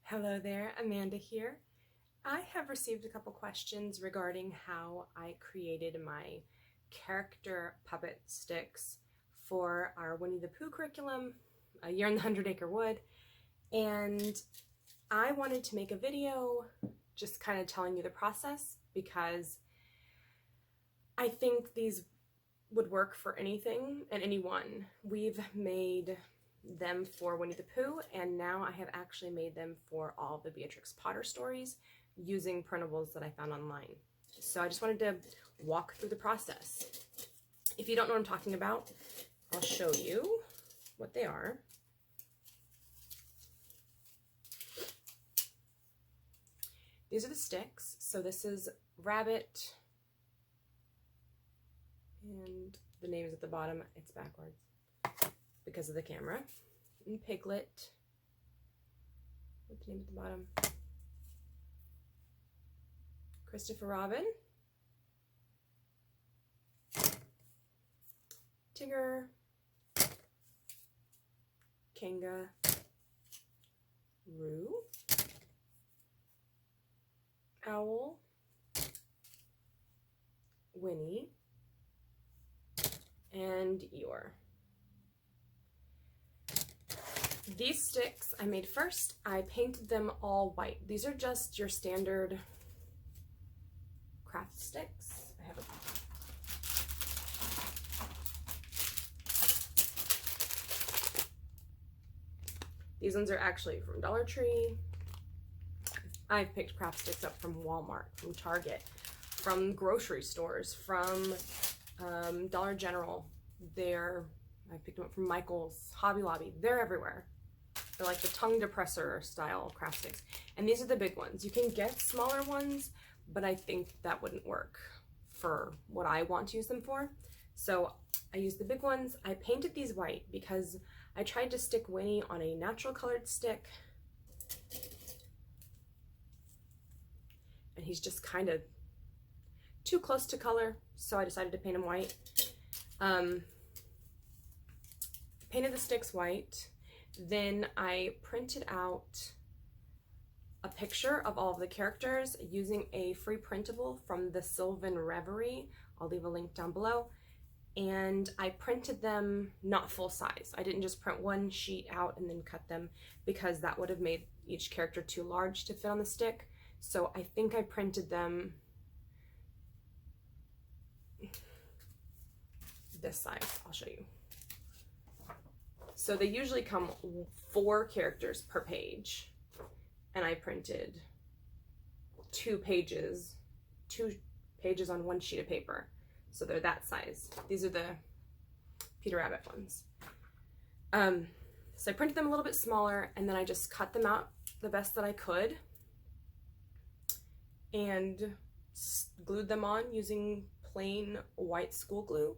Hello there, Amanda here. I have received a couple questions regarding how I created my character puppet sticks for our Winnie the Pooh curriculum, A Year in the 100-Acre Wood, and I wanted to make a video just kind of telling you the process because I think these would work for anything and anyone. We've made them for Winnie the Pooh, and now I have actually made them for all the Beatrix Potter stories using printables that I found online. So I just wanted to walk through the process. If you don't know what I'm talking about, I'll show you what they are. These are the sticks. So this is Rabbit, and the name is at the bottom. It's backwards because of the camera. And Piglet, what's the name at the bottom? Christopher Robin, Tigger, Kanga, Roo, Owl, Winnie, and Eeyore. These sticks I made first. I painted them all white. These are just your standard craft sticks. I have These ones are actually from Dollar Tree. I've picked craft sticks up from Walmart, from Target, from grocery stores, from Dollar General. I picked them up from Michael's, Hobby Lobby. They're everywhere. They're like the tongue depressor style craft sticks. And these are the big ones. You can get smaller ones, but I think that wouldn't work for what I want to use them for. So I used the big ones. I painted these white because I tried to stick Winnie on a natural colored stick, and he's just kind of too close to color, so I decided to paint him white. Painted the sticks white, then I printed out a picture of all of the characters using a free printable from the Sylvan Reverie. I'll leave a link down below. And I printed them not full size. I didn't just print one sheet out and then cut them because that would have made each character too large to fit on the stick. So I think I printed them this size. I'll show you. So they usually come 4 characters per page, and I printed 2 pages on one sheet of paper. So they're that size. These are the Peter Rabbit ones. So I printed them a little bit smaller, and then I just cut them out the best that I could and glued them on using plain white school glue.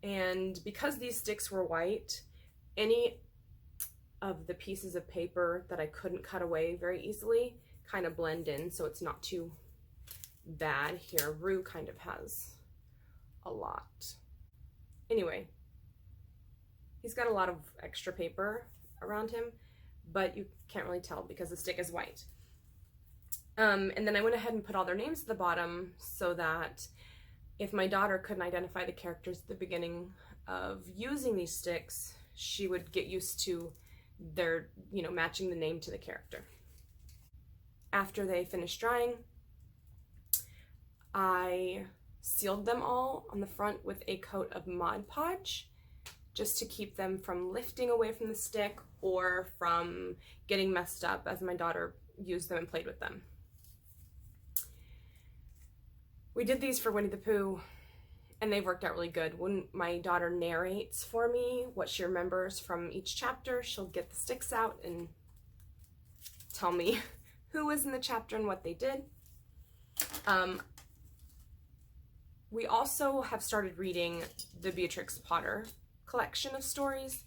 And because these sticks were white, any of the pieces of paper that I couldn't cut away very easily kind of blend in, so it's not too bad. Here, Roo kind of has a lot. Anyway, he's got a lot of extra paper around him, but you can't really tell because the stick is white. And then I went ahead and put all their names at the bottom so that if my daughter couldn't identify the characters at the beginning of using these sticks, she would get used to their, matching the name to the character. After they finished drying, I sealed them all on the front with a coat of Mod Podge just to keep them from lifting away from the stick or from getting messed up as my daughter used them and played with them. We did these for Winnie the Pooh, and they've worked out really good. When my daughter narrates for me what she remembers from each chapter, she'll get the sticks out and tell me who was in the chapter and what they did. We also have started reading the Beatrix Potter collection of stories,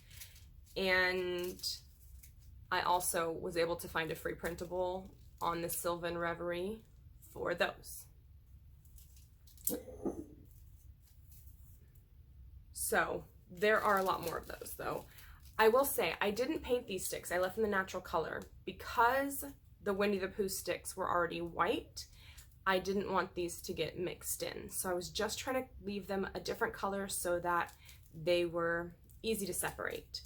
and I also was able to find a free printable on the Sylvan Reverie for those. So there are a lot more of those though. I will say, I didn't paint these sticks. I left them the natural color because the Winnie the Pooh sticks were already white. I didn't want these to get mixed in. So I was just trying to leave them a different color so that they were easy to separate.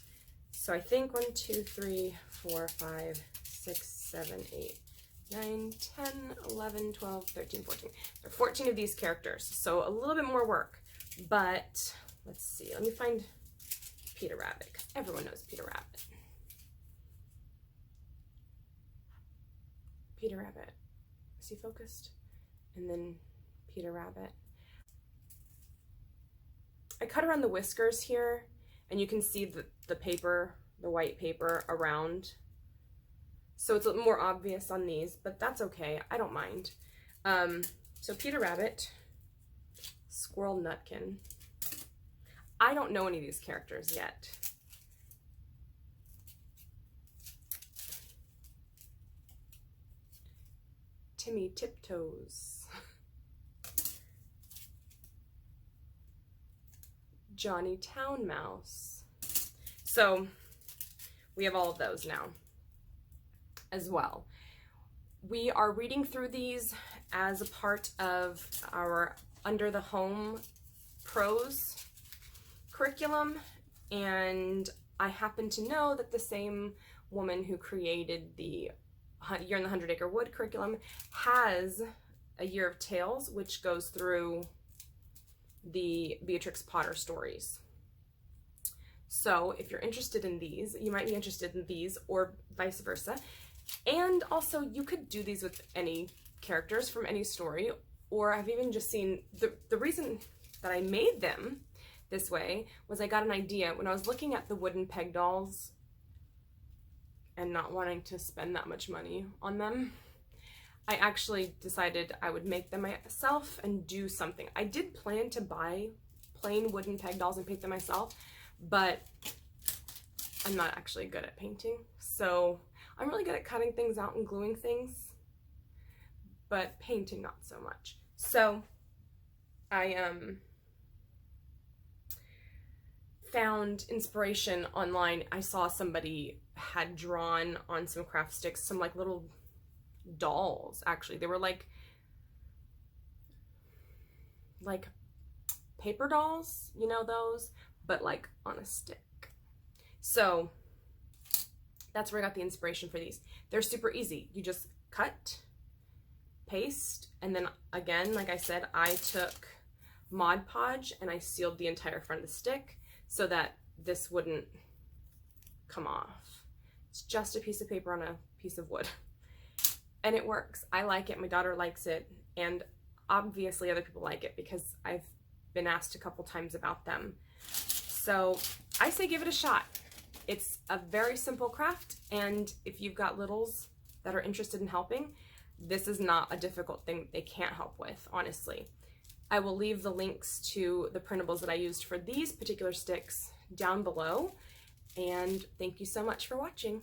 So I think 1, 2, 3, 4, 5, 6, 7, 8, 9, 10, 11, 12, 13, 14. There are 14 of these characters, so a little bit more work. But let's see, let me find Peter Rabbit, because everyone knows Peter Rabbit. Peter Rabbit. Is he focused? And then Peter Rabbit. I cut around the whiskers here, and you can see the paper, the white paper around. So it's a little more obvious on these, but that's okay. I don't mind. So Peter Rabbit, Squirrel Nutkin. I don't know any of these characters yet. Timmy Tiptoes. Johnny Town Mouse. So we have all of those now as well. We are reading through these as a part of our Under the Home prose curriculum, and I happen to know that the same woman who created the Year in the 100 Acre Wood curriculum has a Year of Tales, which goes through the Beatrix Potter stories. So if you're interested in these, you might be interested in these, or vice versa. And also you could do these with any characters from any story, or I've even just seen, the reason that I made them this way was I got an idea when I was looking at the wooden peg dolls and not wanting to spend that much money on them. I actually decided I would make them myself and do something. I did plan to buy plain wooden peg dolls and paint them myself, but I'm not actually good at painting. So I'm really good at cutting things out and gluing things, but painting not so much. So I found inspiration online. I saw somebody had drawn on some craft sticks some like little dolls. Actually, they were like paper dolls, you know those, but like on a stick. So that's where I got the inspiration for these. They're super easy. You just cut, paste, and then again, like I said, I took Mod Podge and I sealed the entire front of the stick so that this wouldn't come off. It's just a piece of paper on a piece of wood. And it works. I like it, my daughter likes it, and obviously other people like it because I've been asked a couple times about them. So I say give it a shot. It's a very simple craft, and if you've got littles that are interested in helping, this is not a difficult thing they can't help with, honestly. I will leave the links to the printables that I used for these particular sticks down below, and thank you so much for watching.